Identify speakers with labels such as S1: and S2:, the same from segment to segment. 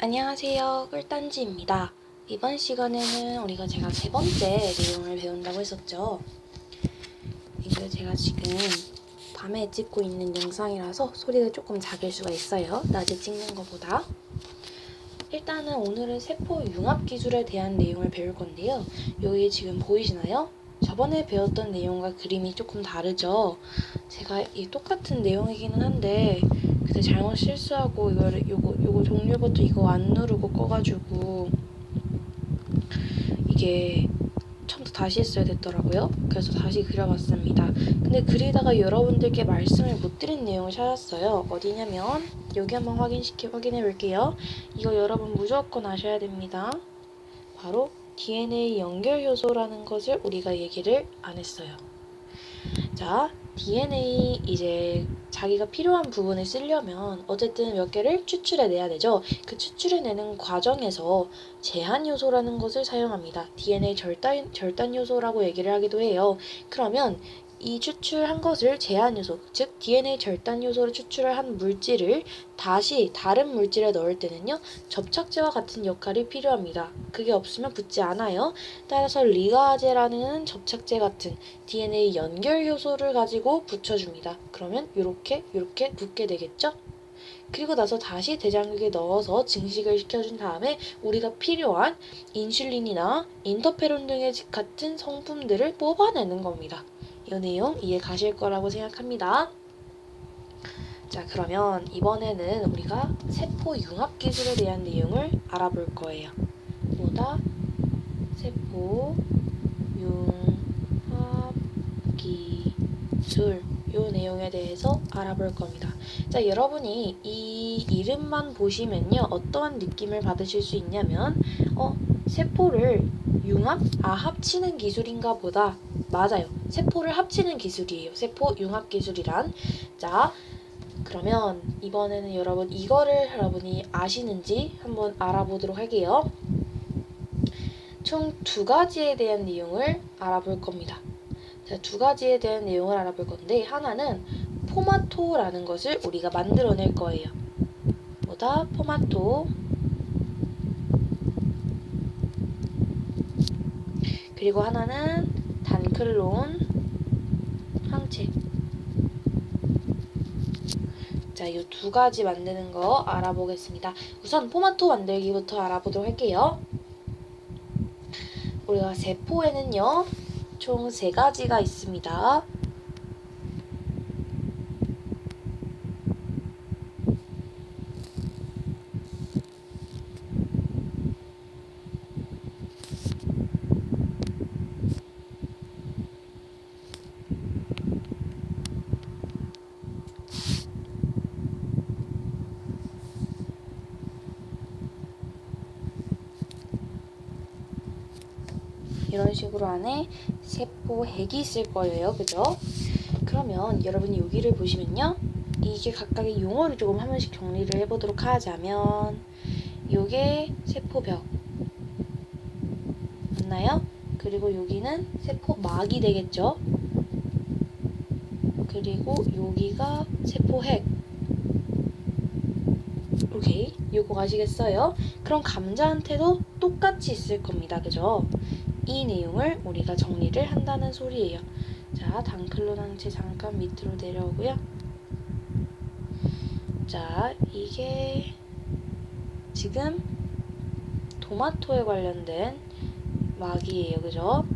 S1: 안녕하세요. 꿀단지입니다. 이번 시간에는 제가 세 번째 내용을 배운다고 했었죠. 이거 제가 지금 밤에 찍고 있는 영상이라서 소리가 조금 작을 수가 있어요. 낮에 찍는 것보다. 일단은 오늘은 세포 융합 기술에 대한 내용을 배울 건데요. 여기 지금 보이시나요? 저번에 배웠던 내용과 그림이 조금 다르죠? 제가 이 똑같은 내용이기는 한데 그때 잘못 실수하고 요거 종류부터 이거 안 누르고 꺼가지고 이게 처음부터 다시 했어야 됐더라고요. 그래서 다시 그려봤습니다. 근데 그리다가 여러분들께 말씀을 못 드린 내용을 찾았어요. 어디냐면 여기 한번 확인해 볼게요. 이거 여러분 무조건 아셔야 됩니다. 바로 DNA 연결 효소라는 것을 우리가 얘기를 안 했어요. 자, DNA 이제 자기가 필요한 부분을 쓰려면 어쨌든 몇 개를 추출해내야 되죠. 그 추출해내는 과정에서 제한 요소라는 것을 사용합니다. DNA 절단 요소라고 얘기를 하기도 해요. 그러면 이 추출한 것을 제한 요소, 즉 DNA 절단 요소를 추출을 한 물질을 다시 다른 물질에 넣을 때는요, 접착제와 같은 역할이 필요합니다. 그게 없으면 붙지 않아요. 따라서 리가제라는 접착제 같은 DNA 연결 요소를 가지고 붙여줍니다. 그러면 이렇게 붙게 되겠죠? 그리고 나서 다시 대장육에 넣어서 증식을 시켜준 다음에 우리가 필요한 인슐린이나 인터페론 등의 같은 성분들을 뽑아내는 겁니다. 이 내용 이해 가실 거라고 생각합니다. 자, 그러면 이번에는 우리가 세포 융합 기술에 대한 내용을 알아볼 거예요. 뭐다? 세포 융합 기술 요 내용에 대해서 알아볼 겁니다. 자, 여러분이 이 이름만 보시면요, 어떠한 느낌을 받으실 수 있냐면 세포를 합치는 기술인가 보다. 맞아요. 세포를 합치는 기술이에요. 세포 융합 기술이란. 자, 그러면 이번에는 이거를 여러분이 아시는지 한번 알아보도록 할게요. 총 두 가지에 대한 내용을 알아볼 겁니다. 자, 두 가지에 대한 내용을 알아볼 건데, 하나는 포마토라는 것을 우리가 만들어낼 거예요. 뭐다? 포마토. 그리고 하나는 단클론 항체. 자, 이 두 가지 만드는 거 알아보겠습니다. 우선 포마토 만들기부터 알아보도록 할게요. 우리가 세포에는요, 총 세 가지가 있습니다. 이런 식으로 안에 세포핵이 있을 거예요. 그죠? 그러면 여러분이 여기를 보시면요, 이게 각각의 용어를 조금 한 번씩 정리를 해보도록 하자면, 요게 세포벽 맞나요? 그리고 여기는 세포막이 되겠죠? 그리고 여기가 세포핵. 오케이, 요거 아시겠어요? 그럼 감자한테도 똑같이 있을 겁니다. 그죠? 이 내용을 우리가 정리를 한다는 소리예요. 자, 단클론 항체 잠깐 밑으로 내려오고요. 자, 이게 지금 토마토에 관련된 막이에요. 그죠?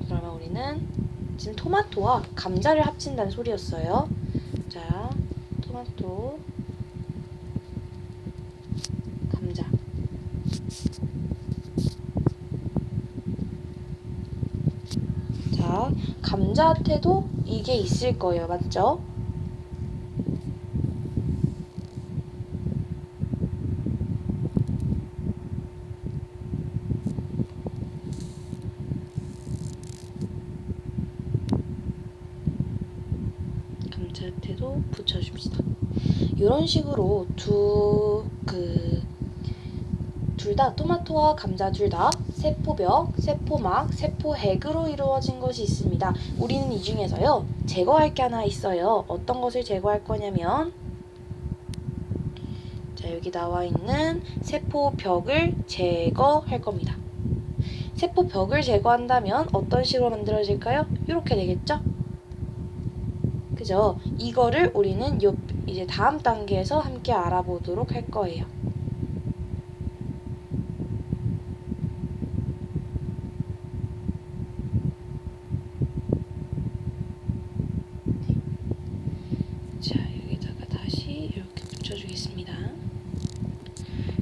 S1: 그러면 우리는 지금 토마토와 감자를 합친다는 소리였어요. 자, 토마토, 감자. 자, 감자한테도 이게 있을 거예요. 맞죠? 감자한테도 붙여줍시다. 이런 식으로 둘 다, 토마토와 감자 둘 다 세포벽, 세포막, 세포핵으로 이루어진 것이 있습니다. 우리는 이 중에서요, 제거할 게 하나 있어요. 어떤 것을 제거할 거냐면, 자, 여기 나와 있는 세포벽을 제거할 겁니다. 세포벽을 제거한다면 어떤 식으로 만들어질까요? 이렇게 되겠죠? 그죠? 이거를 우리는 이제 다음 단계에서 함께 알아보도록 할 거예요. 자, 여기다가 다시 이렇게 붙여주겠습니다.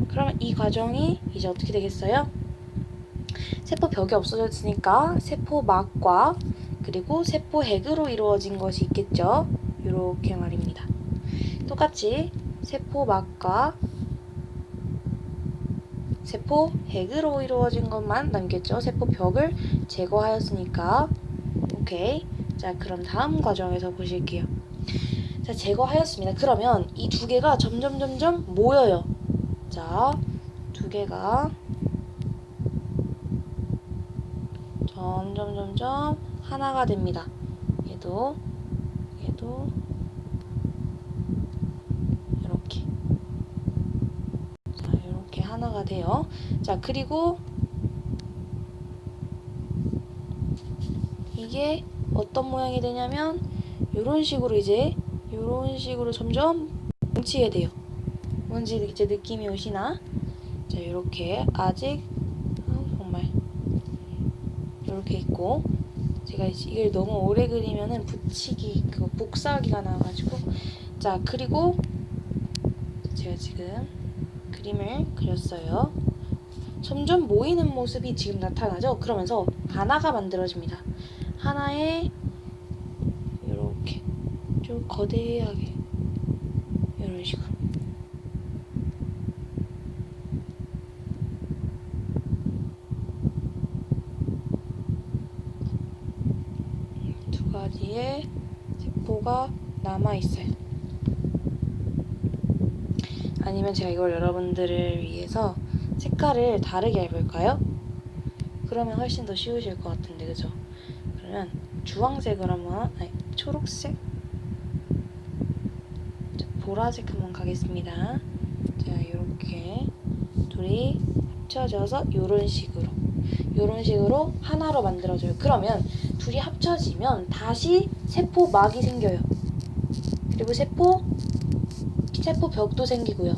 S1: 그러면 이 과정이 이제 어떻게 되겠어요? 세포벽이 없어졌으니까 세포막과 그리고 세포핵으로 이루어진 것이 있겠죠. 이렇게 말입니다. 똑같이 세포막과 세포핵으로 이루어진 것만 남겠죠. 세포벽을 제거하였으니까. 오케이. 자, 그럼 다음 과정에서 보실게요. 자, 제거하였습니다. 그러면 이 두 개가 점점 모여요. 자, 두 개가 점점 하나가 됩니다. 얘도 이렇게. 자, 이렇게 하나가 돼요. 자, 그리고 이게 어떤 모양이 되냐면 이런 식으로 점점 뭉치게 돼요. 뭔지 이제 느낌이 오시나? 자, 이렇게 아직 정말 이렇게 있고, 제가 이걸 너무 오래 그리면은 복사하기가 나와가지고. 자, 그리고 제가 지금 그림을 그렸어요. 점점 모이는 모습이 지금 나타나죠? 그러면서 하나가 만들어집니다. 하나에 이렇게 좀 거대하게 이런 식으로. 두 가지의 세포가 남아있어요. 아니면 제가 이걸 여러분들을 위해서 색깔을 다르게 해볼까요? 그러면 훨씬 더 쉬우실 것 같은데, 그죠? 그러면 주황색으로 초록색? 자, 보라색 한번 가겠습니다. 자, 이렇게 둘이 합쳐져서 이런 식으로 하나로 만들어져요. 그러면 둘이 합쳐지면 다시 세포막이 생겨요. 그리고 세포벽도 생기고요.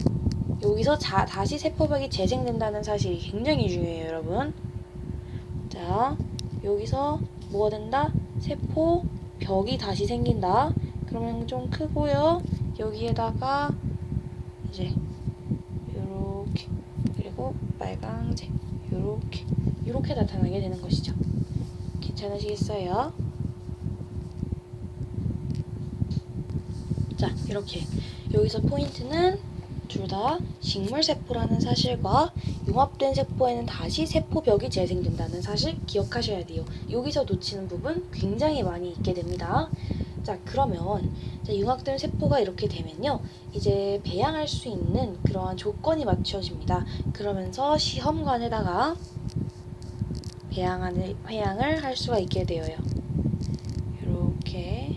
S1: 여기서 다시 세포벽이 재생된다는 사실이 굉장히 중요해요, 여러분. 자, 여기서 뭐가 된다? 세포벽이 다시 생긴다. 그러면 좀 크고요. 여기에다가 이제 요렇게, 그리고 빨강색 요렇게 나타나게 되는 것이죠. 괜찮으시겠어요? 자, 이렇게 여기서 포인트는 둘 다 식물세포라는 사실과 융합된 세포에는 다시 세포벽이 재생된다는 사실 기억하셔야 돼요. 여기서 놓치는 부분 굉장히 많이 있게 됩니다. 자, 그러면 융합된 세포가 이렇게 되면요, 이제 배양할 수 있는 그러한 조건이 맞춰집니다. 그러면서 시험관에다가 회양을 할 수가 있게 되어요. 이렇게.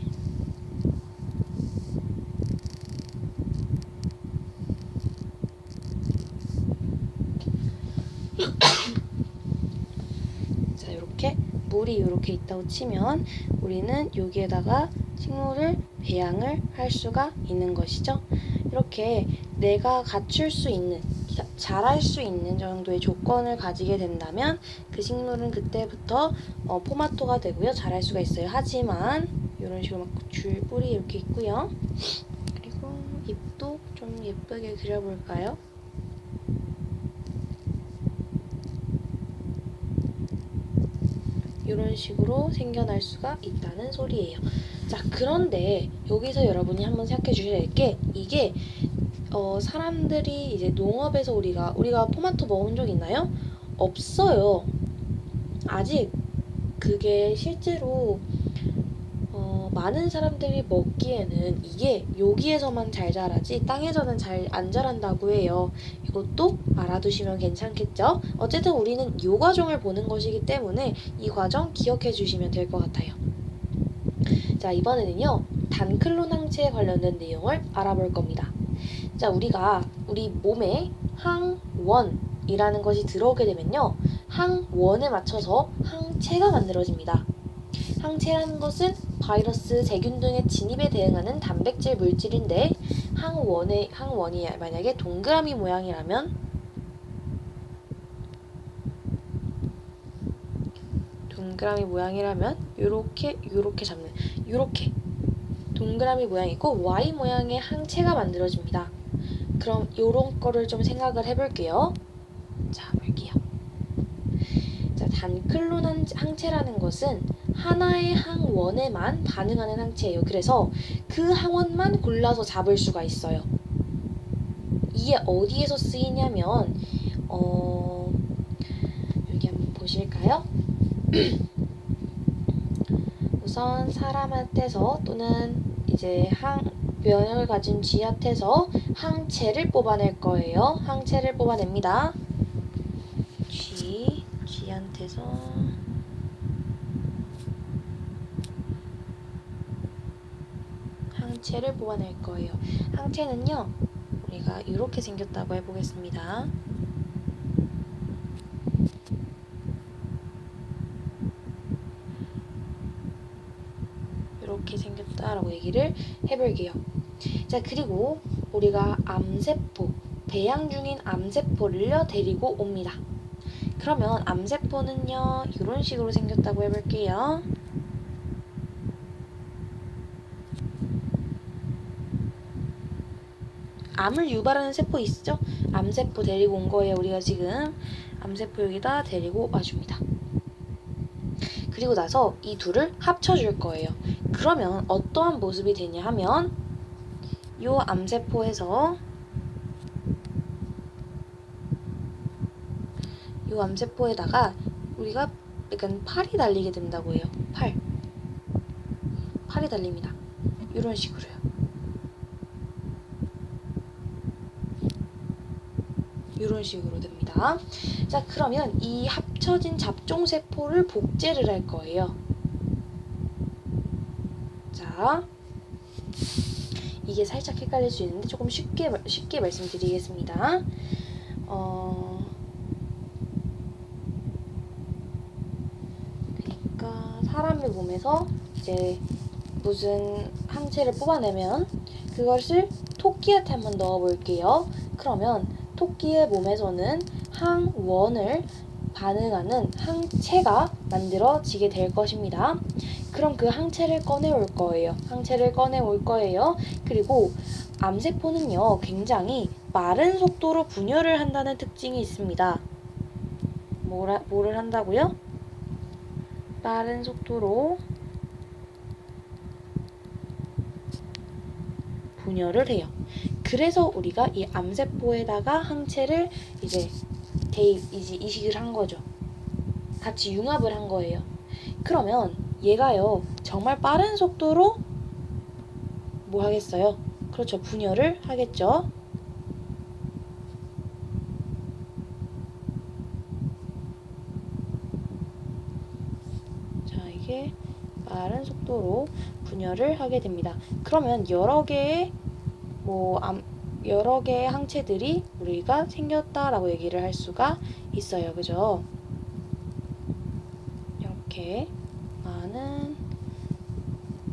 S1: 자, 이렇게 물이 이렇게 있다고 치면 우리는 여기에다가 식물을 배양을 할 수가 있는 것이죠. 이렇게 내가 갖출 수 있는, 자랄 수 있는 정도의 조건을 가지게 된다면 그 식물은 그때부터 포마토가 되고요, 자랄 수가 있어요. 하지만 이런 식으로 막 줄뿔이 이렇게 있고요. 그리고 잎도 좀 예쁘게 그려볼까요? 이런 식으로 생겨날 수가 있다는 소리예요. 자, 그런데 여기서 여러분이 한번 생각해 주셔야 될 게, 이게 사람들이 이제 농업에서 우리가 토마토 먹은 적 있나요? 없어요. 아직 그게 실제로 많은 사람들이 먹기에는 이게 여기에서만 잘 자라지 땅에서는 잘 안 자란다고 해요. 이것도 알아두시면 괜찮겠죠? 어쨌든 우리는 이 과정을 보는 것이기 때문에 이 과정 기억해 주시면 될 것 같아요. 자, 이번에는요, 단클론 항체에 관련된 내용을 알아볼 겁니다. 자, 우리가 우리 몸에 항원이라는 것이 들어오게 되면요. 항원에 맞춰서 항체가 만들어집니다. 항체라는 것은 바이러스, 세균 등의 진입에 대응하는 단백질 물질인데 항원이 만약에 동그라미 모양이라면 요렇게 잡는 요렇게 동그라미 모양이고 Y 모양의 항체가 만들어집니다. 그럼 요런 거를 좀 생각을 해볼게요. 자, 볼게요. 자, 단클론 항체라는 것은 하나의 항원에만 반응하는 항체예요. 그래서 그 항원만 골라서 잡을 수가 있어요. 이게 어디에서 쓰이냐면 여기 한번 보실까요? 우선 사람한테서 또는 이제 면역을 가진 쥐한테서 항체를 뽑아낼 거예요. 항체를 뽑아냅니다. 쥐한테서 항체를 뽑아낼 거예요. 항체는요, 우리가 이렇게 생겼다고 해보겠습니다. 이렇게 생겼다라고 얘기를 해볼게요. 자, 그리고 우리가 암세포, 배양 중인 암세포를요 데리고 옵니다. 그러면 암세포는요 이런 식으로 생겼다고 해볼게요. 암을 유발하는 세포 있죠? 암세포 데리고 온 거예요. 우리가 지금 암세포 여기다 데리고 와줍니다. 그리고 나서 이 둘을 합쳐줄 거예요. 그러면 어떠한 모습이 되냐 하면 요 암세포에서 요 암세포에다가 우리가 약간 팔이 달리게 된다고 해요. 팔이 달립니다. 이런 식으로요. 이런 식으로 됩니다. 자, 그러면 이 합쳐진 잡종세포를 복제를 할 거예요. 자, 이게 살짝 헷갈릴 수 있는데 조금 쉽게 말씀드리겠습니다. 그러니까 사람의 몸에서 이제 무슨 항체를 뽑아내면 그것을 토끼한테 한번 넣어볼게요. 그러면 토끼의 몸에서는 항원을 반응하는 항체가 만들어지게 될 것입니다. 그럼 그 항체를 꺼내올 거예요. 그리고 암세포는요, 굉장히 빠른 속도로 분열을 한다는 특징이 있습니다. 뭐를 한다고요? 빠른 속도로 분열을 해요. 그래서 우리가 이 암세포에다가 항체를 이제 이식을 한 거죠. 같이 융합을 한 거예요. 그러면 얘가요, 정말 빠른 속도로 뭐 하겠어요? 그렇죠. 분열을 하겠죠. 자, 이게 빠른 속도로 분열을 하게 됩니다. 그러면 여러 개의 항체들이 우리가 생겼다라고 얘기를 할 수가 있어요. 그죠? 이렇게 많은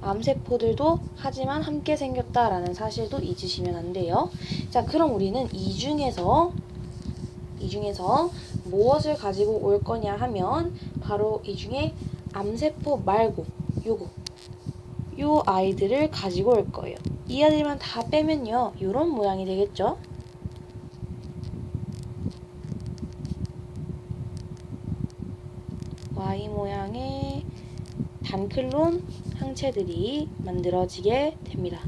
S1: 암세포들도 하지만 함께 생겼다라는 사실도 잊으시면 안 돼요. 자, 그럼 우리는 이 중에서 무엇을 가지고 올 거냐 하면 바로 이 중에 암세포 말고 요 아이들을 가지고 올 거예요. 이 아이들만 다 빼면요, 요런 모양이 되겠죠? Y 모양의 단클론 항체들이 만들어지게 됩니다.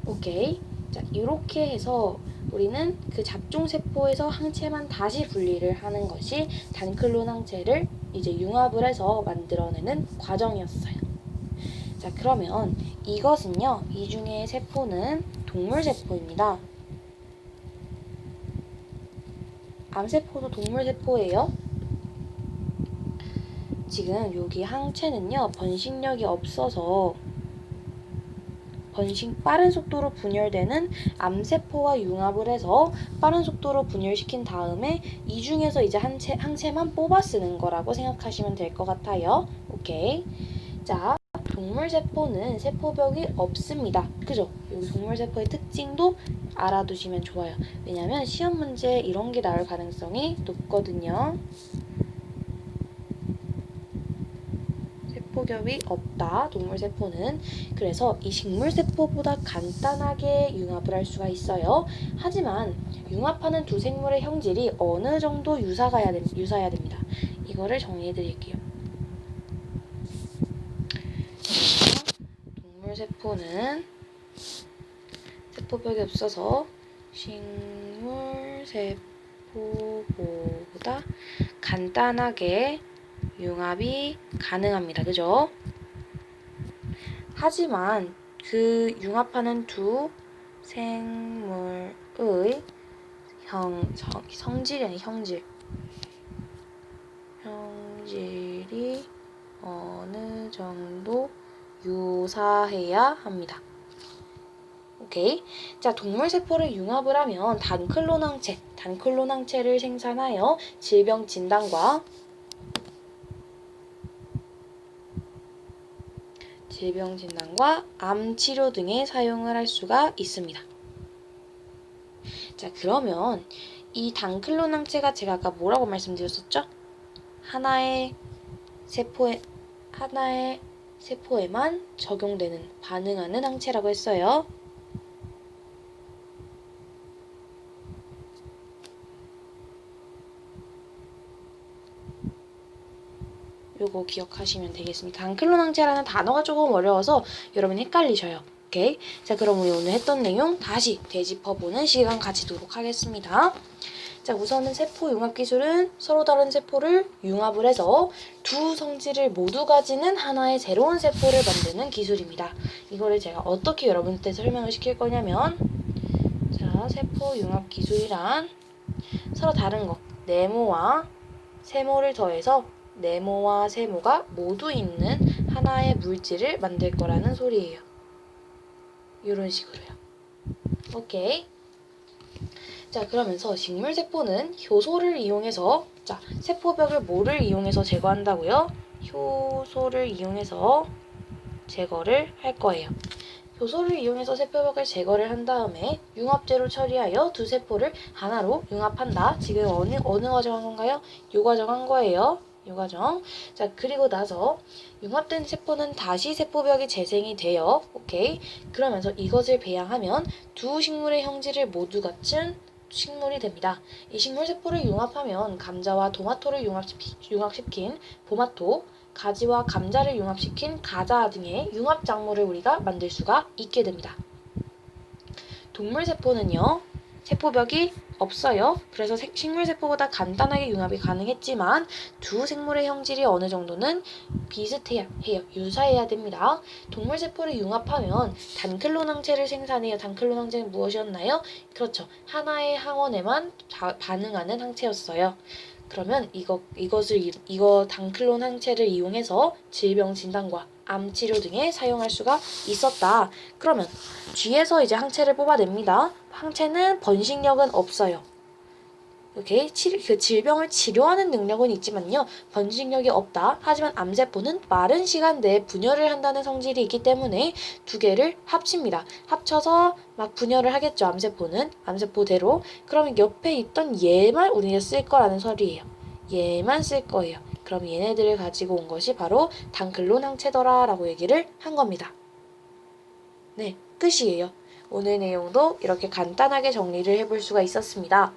S1: 오케이. 자, 이렇게 해서 우리는 그 잡종세포에서 항체만 다시 분리를 하는 것이 단클론 항체를 이제 융합을 해서 만들어내는 과정이었어요. 자, 그러면 이것은요, 이 중에 세포는 동물세포입니다. 암세포도 동물세포예요. 지금 여기 항체는요, 번식력이 없어서 빠른 속도로 분열되는 암세포와 융합을 해서 빠른 속도로 분열시킨 다음에 이 중에서 이제 항체만 뽑아 쓰는 거라고 생각하시면 될 것 같아요. 오케이. 자, 동물세포는 세포벽이 없습니다. 그죠? 여기 동물세포의 특징도 알아두시면 좋아요. 왜냐면 시험 문제에 이런 게 나올 가능성이 높거든요. 세포벽이 없다. 동물세포는. 그래서 이 식물세포보다 간단하게 융합을 할 수가 있어요. 하지만 융합하는 두 생물의 형질이 어느 정도 유사해야 됩니다. 이거를 정리해 드릴게요. 동물세포는 세포벽이 없어서 식물세포보다 간단하게 융합이 가능합니다. 그죠? 하지만 그 융합하는 두 생물의 성질이 아니 형질이 어느 정도 유사해야 합니다. 오케이. 자, 동물세포를 융합을 하면 단클론항체를 생산하여 질병 진단과 암 치료 등에 사용을 할 수가 있습니다. 자, 그러면 이 단클론 항체가 제가 아까 뭐라고 말씀드렸었죠? 하나의 세포에만 적용되는, 반응하는 항체라고 했어요. 요거 기억하시면 되겠습니다. 단클론 항체라는 단어가 조금 어려워서 여러분이 헷갈리셔요. 오케이? 자, 그럼 우리 오늘 했던 내용 다시 되짚어보는 시간 가지도록 하겠습니다. 자, 우선은 세포 융합 기술은 서로 다른 세포를 융합을 해서 두 성질을 모두 가지는 하나의 새로운 세포를 만드는 기술입니다. 이거를 제가 어떻게 여러분한테 설명을 시킬 거냐면, 자, 세포 융합 기술이란 서로 다른 거, 네모와 세모를 더해서 네모와 세모가 모두 있는 하나의 물질을 만들 거라는 소리예요. 이런 식으로요. 오케이. 자, 그러면서 식물세포는 효소를 이용해서, 자, 세포벽을 뭐를 이용해서 제거한다고요? 효소를 이용해서 제거를 할 거예요. 효소를 이용해서 세포벽을 제거를 한 다음에 융합제로 처리하여 두 세포를 하나로 융합한다. 지금 어느 과정 한 건가요? 요 과정 한 거예요. 요 과정. 자, 그리고 나서 융합된 세포는 다시 세포벽이 재생이 돼요. 오케이. 그러면서 이것을 배양하면 두 식물의 형질을 모두 갖춘 식물이 됩니다. 이 식물세포를 융합하면 감자와 토마토를 융합시킨 포마토, 가지와 감자를 융합시킨 가자 등의 융합작물을 우리가 만들 수가 있게 됩니다. 동물세포는요, 세포벽이 없어요. 그래서 식물세포보다 간단하게 융합이 가능했지만 두 생물의 형질이 어느 정도는 비슷해야 해요. 유사해야 됩니다. 동물세포를 융합하면 단클론 항체를 생산해요. 단클론 항체는 무엇이었나요? 그렇죠. 하나의 항원에만 반응하는 항체였어요. 그러면 이거 단클론 항체를 이용해서 질병 진단과 암 치료 등에 사용할 수가 있었다. 그러면 뒤에서 이제 항체를 뽑아냅니다. 항체는 번식력은 없어요. 오케이? 그 질병을 치료하는 능력은 있지만요. 번식력이 없다. 하지만 암세포는 빠른 시간 내에 분열을 한다는 성질이 있기 때문에 두 개를 합칩니다. 합쳐서 막 분열을 하겠죠. 암세포대로. 그러면 옆에 있던 얘만 우리가 쓸 거라는 소리예요. 얘만 쓸 거예요. 그럼 얘네들을 가지고 온 것이 바로 단클론 항체더라 라고 얘기를 한 겁니다. 네, 끝이에요. 오늘 내용도 이렇게 간단하게 정리를 해볼 수가 있었습니다.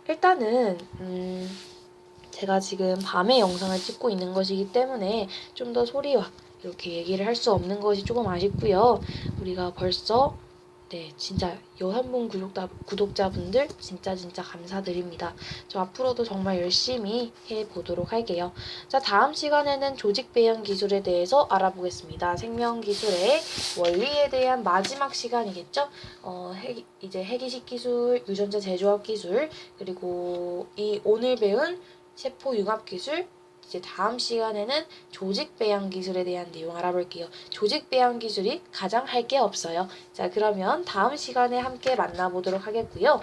S1: 일단은 제가 지금 밤에 영상을 찍고 있는 것이기 때문에 좀 더 소리와 이렇게 얘기를 할 수 없는 것이 조금 아쉽고요. 우리가 벌써 진짜 11분 구독자분들 진짜 감사드립니다. 저 앞으로도 정말 열심히 해보도록 할게요. 자, 다음 시간에는 조직 배양 기술에 대해서 알아보겠습니다. 생명기술의 원리에 대한 마지막 시간이겠죠? 이제 해기식 기술, 유전자 제조합 기술, 그리고 이 오늘 배운 세포 융합 기술, 이제 다음 시간에는 조직 배양 기술에 대한 내용 알아볼게요. 조직 배양 기술이 가장 할 게 없어요. 자, 그러면 다음 시간에 함께 만나보도록 하겠고요.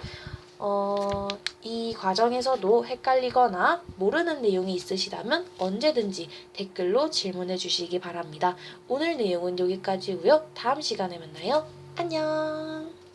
S1: 이 과정에서도 헷갈리거나 모르는 내용이 있으시다면 언제든지 댓글로 질문해 주시기 바랍니다. 오늘 내용은 여기까지고요. 다음 시간에 만나요. 안녕.